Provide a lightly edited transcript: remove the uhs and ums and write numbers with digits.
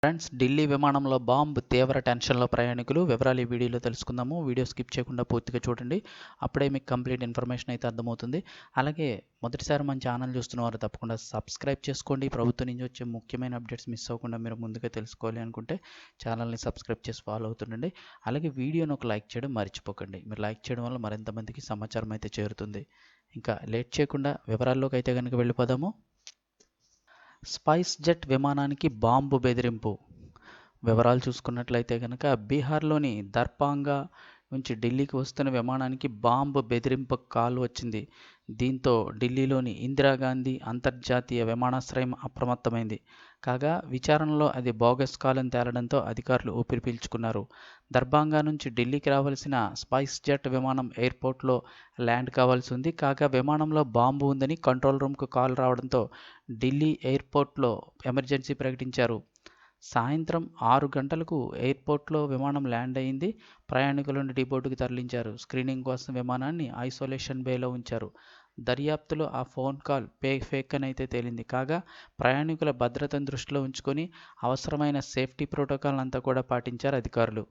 Friends, Delhi విమానంలో bomb, తీవ్ర టెన్షన్లో ప్రయాణికులు. వివరాలు ఈ వీడియోలో తెలుసుకుందాము. వీడియో స్కిప్ చేయకుండా పూర్తిగా చూడండి. అప్పుడే మీకు కంప్లీట్ ఇన్ఫర్మేషన్ అయితే అర్థమవుతుంది. అలాగే మొదటిసారి మన ఛానల్ చూస్తున్న వారు తప్పకుండా సబ్స్క్రైబ్ చేసుకోండి. ప్రభుత్వం నుంచి వచ్చే ముఖ్యమైన అప్డేట్స్ మిస్ అవ్వకుండా మీరు ముందుగా తెలుసుకోవాలి అనుకుంటే ఛానల్ని సబ్స్క్రైబ్ చేసి ఫాలో అవుతుండండి. అలాగే వీడియోను ఒక లైక్ చేయడం మర్చిపోకండి. మీరు లైక్ చేయడం వల్ల మరింత మందికి సమాచారం అయితే చేరుతుంది. ఇంకా లేట్ చేయకుండా వివరాల్లోకి అయితే కనుక వెళ్ళిపోదాము. స్పైస్ జెట్ విమానానికి బాంబు బెదిరింపు. వివరాలు చూసుకున్నట్లయితే కనుక బీహార్లోని దర్భంగా నుంచి ఢిల్లీకి వస్తున్న విమానానికి బాంబు బెదిరింపు కాల్ వచ్చింది. దీంతో ఢిల్లీలోని ఇందిరాగాంధీ అంతర్జాతీయ విమానాశ్రయం అప్రమత్తమైంది. కాగా విచారణలో అది బోగస్ కాల్ అని తేలడంతో అధికారులు ఊపిరి పీల్చుకున్నారు. దర్భంగా నుంచి ఢిల్లీకి రావాల్సిన స్పైస్ జెట్ విమానం ఎయిర్పోర్ట్లో ల్యాండ్ కావాల్సి ఉంది. కాగా విమానంలో బాంబు ఉందని కంట్రోల్ రూమ్కు కాల్ రావడంతో ఢిల్లీ ఎయిర్పోర్ట్లో ఎమర్జెన్సీ ప్రకటించారు. సాయంత్రం 6 గంటలకు ఎయిర్పోర్ట్లో విమానం ల్యాండ్ అయింది. ప్రయాణికులను డిపోటుకు తరలించారు. స్క్రీనింగ్ కోసం విమానాన్ని ఐసోలేషన్ బేలో ఉంచారు. దర్యాప్తులో ఆ ఫోన్ కాల్ ఫేక్ అని అయితే తేలింది. కాగా ప్రయాణికుల భద్రతను దృష్టిలో ఉంచుకొని అవసరమైన సేఫ్టీ ప్రోటోకాల్ అంతా కూడా పాటించారు అధికారులు.